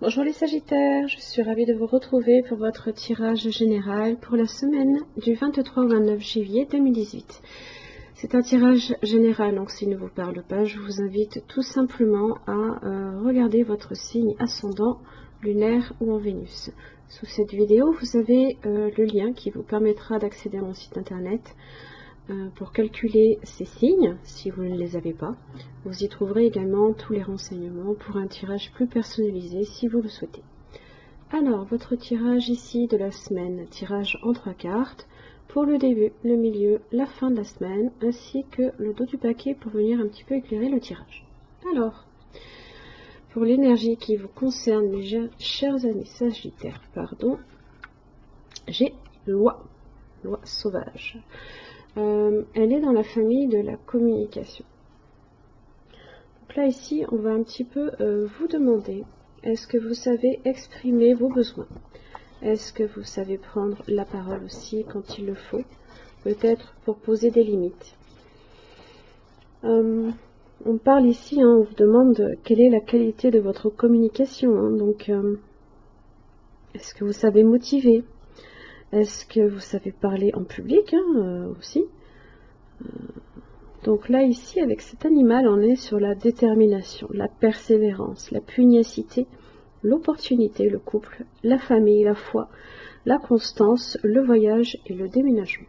Bonjour les Sagittaires, je suis ravie de vous retrouver pour votre tirage général pour la semaine du 23 au 29 juillet 2018. C'est un tirage général, donc s'il ne vous parle pas, je vous invite tout simplement à regarder votre signe ascendant, lunaire ou en Vénus. Sous cette vidéo, vous avez le lien qui vous permettra d'accéder à mon site internet pour calculer ces signes, si vous ne les avez pas. Vous y trouverez également tous les renseignements pour un tirage plus personnalisé si vous le souhaitez. Alors, votre tirage ici de la semaine, tirage en 3 cartes, pour le début, le milieu, la fin de la semaine, ainsi que le dos du paquet pour venir un petit peu éclairer le tirage. Alors, pour l'énergie qui vous concerne, mes chers amis Sagittaires, j'ai loi sauvage. Elle est dans la famille de la communication. Donc là ici on va un petit peu vous demander, est-ce que vous savez exprimer vos besoins? Est-ce que vous savez prendre la parole aussi quand il le faut? Peut-être pour poser des limites. On parle ici, on vous demande quelle est la qualité de votre communication. Donc est-ce que vous savez motiver? Est-ce que vous savez parler en public aussi? Donc là, ici, avec cet animal, on est sur la détermination, la persévérance, la pugnacité, l'opportunité, le couple, la famille, la foi, la constance, le voyage et le déménagement.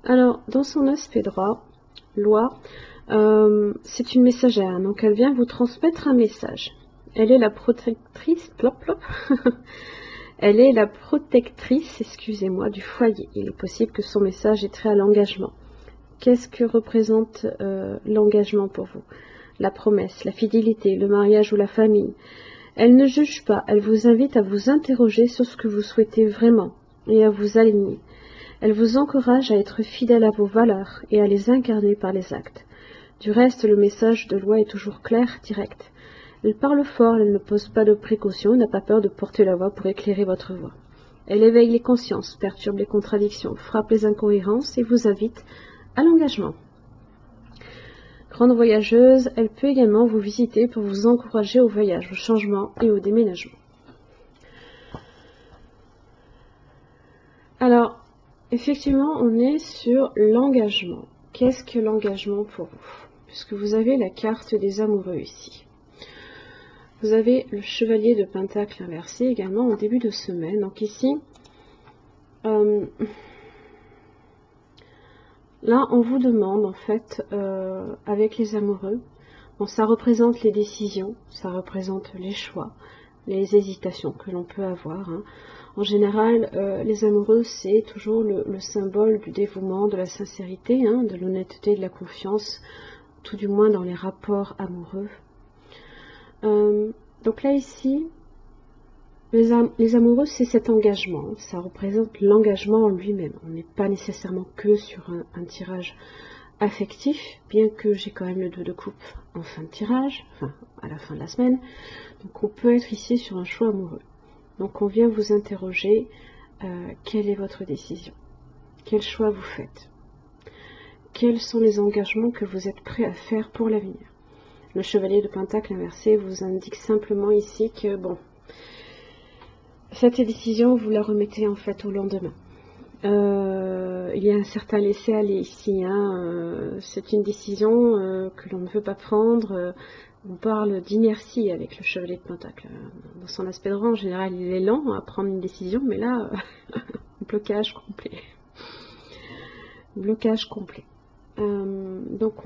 Alors, dans son aspect droit, loi, c'est une messagère, donc elle vient vous transmettre un message. Elle est la protectrice, elle est la protectrice, excusez-moi, du foyer. Il est possible que son message ait trait à l'engagement. Qu'est-ce que représente l'engagement pour vous? La promesse, la fidélité, le mariage ou la famille. Elle ne juge pas, elle vous invite à vous interroger sur ce que vous souhaitez vraiment et à vous aligner. Elle vous encourage à être fidèle à vos valeurs et à les incarner par les actes. Du reste, le message de loi est toujours clair, direct. Elle parle fort, elle ne pose pas de précautions, n'a pas peur de porter la voix pour éclairer votre voix. Elle éveille les consciences, perturbe les contradictions, frappe les incohérences et vous invite à l'engagement. Grande voyageuse, elle peut également vous visiter pour vous encourager au voyage, au changement et au déménagement. Alors, effectivement, on est sur l'engagement. Qu'est-ce que l'engagement pour vous? Puisque vous avez la carte des amoureux ici. Vous avez le chevalier de Pentacle inversé également en début de semaine. Donc ici, là, on vous demande en fait, avec les amoureux, bon, ça représente les décisions, ça représente les choix, les hésitations que l'on peut avoir. En général, les amoureux, c'est toujours le symbole du dévouement, de la sincérité, de l'honnêteté, de la confiance, tout du moins dans les rapports amoureux. Donc là, ici, les amoureux, c'est cet engagement. Ça représente l'engagement en lui-même. On n'est pas nécessairement que sur un tirage affectif, bien que j'ai quand même le 2 de coupe en fin de tirage, enfin à la fin de la semaine. Donc on peut être ici sur un choix amoureux. Donc on vient vous interroger, quelle est votre décision? Quel choix vous faites? Quels sont les engagements que vous êtes prêt à faire pour l'avenir? Le chevalier de Pentacle inversé vous indique simplement ici que, bon, cette décision, vous la remettez en fait au lendemain. Il y a un certain laisser-aller ici. C'est une décision que l'on ne veut pas prendre. On parle d'inertie avec le chevalier de Pentacle. Dans son aspect droit, en général, il est lent à prendre une décision, mais là, blocage complet. Blocage complet. Donc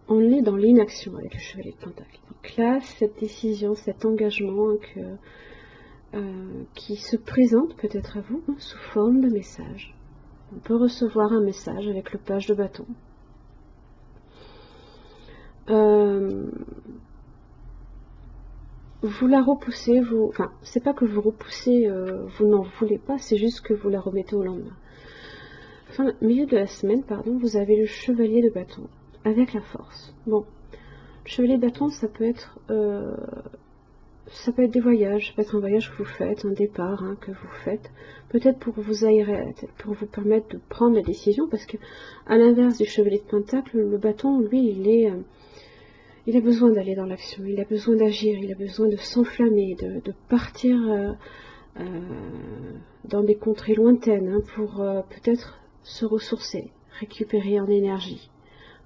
on est dans l'inaction avec le chevalier de Pentacle. Donc là, cette décision, cet engagement qui se présente peut-être à vous sous forme de message. On peut recevoir un message avec le page de bâton. Vous la repoussez, enfin, c'est pas que vous repoussez, vous n'en voulez pas, c'est juste que vous la remettez au lendemain. Enfin, milieu de la semaine, pardon, vous avez le chevalier de bâton avec la force. Bon, le chevalier de bâton, ça peut être des voyages, ça peut être un voyage que vous faites, un départ que vous faites, peut-être pour vous aérer à la tête, pour vous permettre de prendre la décision, parce que à l'inverse du chevalier de Pentacle, le bâton, lui, il a besoin d'aller dans l'action, il a besoin d'agir, il a besoin de s'enflammer, de partir dans des contrées lointaines hein, pour peut-être se ressourcer, récupérer en énergie,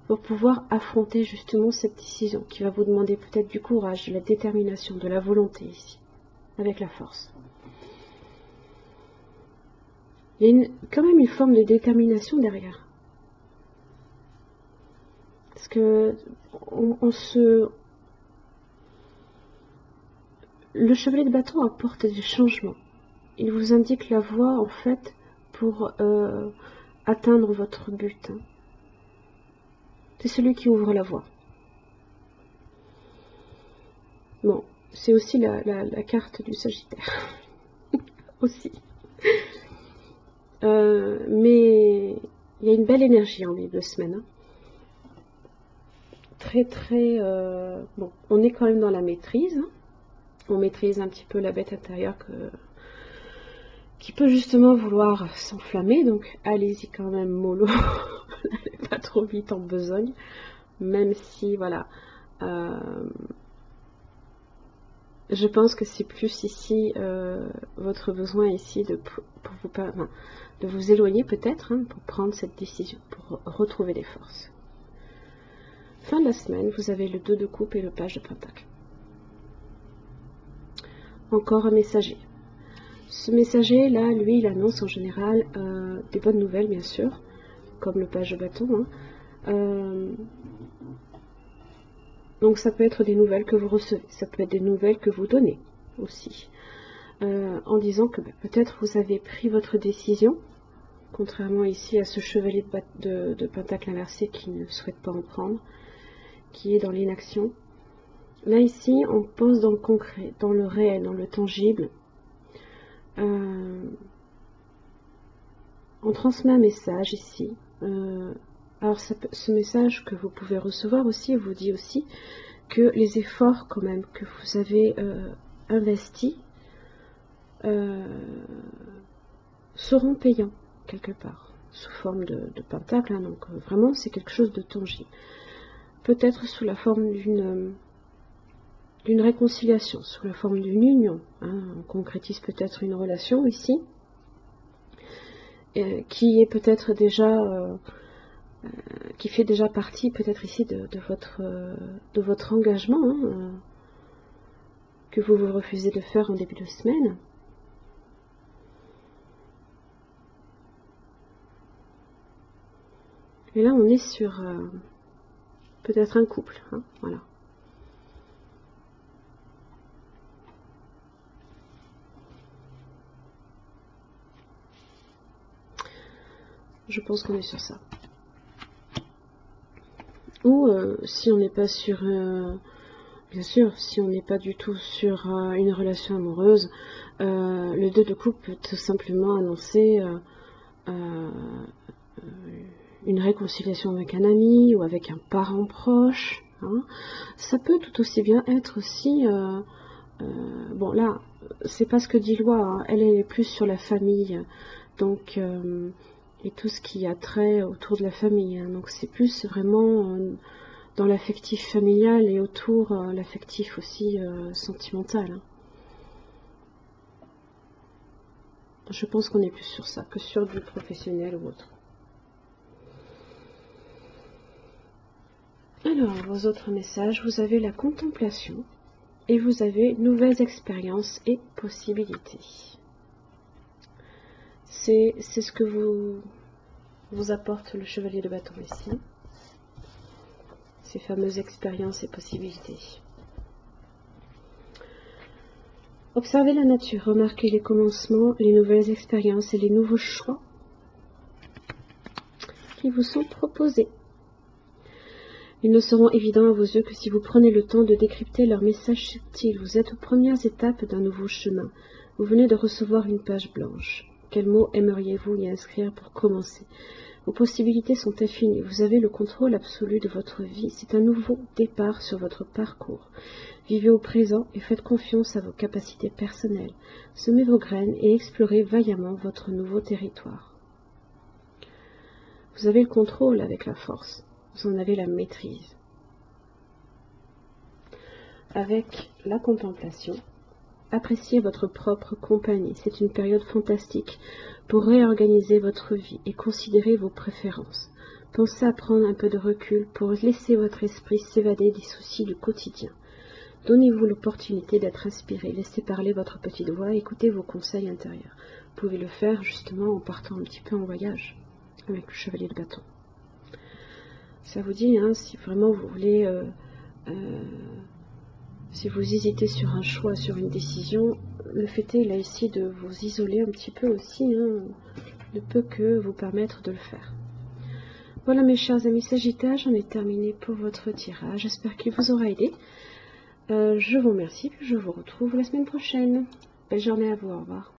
pour pouvoir affronter justement cette décision qui va vous demander peut-être du courage, de la détermination, de la volonté ici, avec la force. Il y a quand même une forme de détermination derrière. Parce que le chevalier de bâton apporte des changements. Il vous indique la voie en fait pour atteindre votre but. C'est celui qui ouvre la voie. Bon, c'est aussi la carte du Sagittaire. aussi. Mais il y a une belle énergie en milieu de semaine. Hein. Très très... bon, on est quand même dans la maîtrise. Hein. On maîtrise un petit peu la bête intérieure qui peut justement vouloir s'enflammer. Donc allez-y quand même mollo. N'allez pas trop vite en besogne. Même si, voilà... je pense que c'est plus ici votre besoin ici de vous éloigner peut-être hein, pour prendre cette décision, pour retrouver des forces. Fin de la semaine, vous avez le 2 de coupe et le page de pentacle. Encore un messager. Ce messager là, lui, il annonce en général des bonnes nouvelles bien sûr, comme le page de bâton. Hein. Donc ça peut être des nouvelles que vous recevez, ça peut être des nouvelles que vous donnez aussi. En disant que peut-être vous avez pris votre décision, contrairement ici à ce chevalier de pentacle inversé qui ne souhaite pas en prendre, qui est dans l'inaction. Là ici, on pense dans le concret, dans le réel, dans le tangible. On transmet un message ici. Alors ce message que vous pouvez recevoir aussi vous dit aussi que les efforts quand même que vous avez investis seront payants quelque part, sous forme de pentacle, hein, donc vraiment c'est quelque chose de tangible. Peut-être sous la forme d'une réconciliation, sous la forme d'une union. Hein, on concrétise peut-être une relation ici, qui est peut-être déjà... qui fait déjà partie peut-être ici de votre engagement hein, que vous vous refusez de faire en début de semaine. Et là on est sur peut-être un couple, hein, voilà. Je pense qu'on est sur ça. Ou si on n'est pas sur... bien sûr, si on n'est pas du tout sur une relation amoureuse, le 2 de coupe peut tout simplement annoncer une réconciliation avec un ami ou avec un parent proche. Hein. Ça peut tout aussi bien être aussi... bon là, c'est pas ce que dit Loi, hein. Elle est plus sur la famille. Donc... et tout ce qui a trait autour de la famille. Hein. Donc c'est plus vraiment dans l'affectif familial et autour l'affectif aussi sentimental. Hein. Je pense qu'on est plus sur ça que sur du professionnel ou autre. Alors, vos autres messages, vous avez la contemplation et vous avez nouvelles expériences et possibilités. C'est ce que vous apporte le chevalier de bâton ici. Ces fameuses expériences et possibilités. Observez la nature, remarquez les commencements, les nouvelles expériences et les nouveaux choix qui vous sont proposés. Ils ne seront évidents à vos yeux que si vous prenez le temps de décrypter leurs messages subtils. Vous êtes aux premières étapes d'un nouveau chemin. Vous venez de recevoir une page blanche. Quels mots aimeriez-vous y inscrire pour commencer? Vos possibilités sont infinies. Vous avez le contrôle absolu de votre vie. C'est un nouveau départ sur votre parcours. Vivez au présent et faites confiance à vos capacités personnelles. Semez vos graines et explorez vaillamment votre nouveau territoire. Vous avez le contrôle avec la force. Vous en avez la maîtrise. avec la contemplation. Appréciez votre propre compagnie. C'est une période fantastique pour réorganiser votre vie et considérer vos préférences. Pensez à prendre un peu de recul pour laisser votre esprit s'évader des soucis du quotidien. Donnez-vous l'opportunité d'être inspiré. Laissez parler votre petite voix et écoutez vos conseils intérieurs. Vous pouvez le faire justement en partant un petit peu en voyage avec le chevalier de bâton. Ça vous dit, hein, si vraiment vous voulez... si vous hésitez sur un choix, sur une décision, le fait est, là ici, de vous isoler un petit peu aussi, hein, ne peut que vous permettre de le faire. Voilà mes chers amis Sagittaires, j'en ai terminé pour votre tirage. J'espère qu'il vous aura aidé. Je vous remercie, puis je vous retrouve la semaine prochaine. Belle journée à vous, au revoir.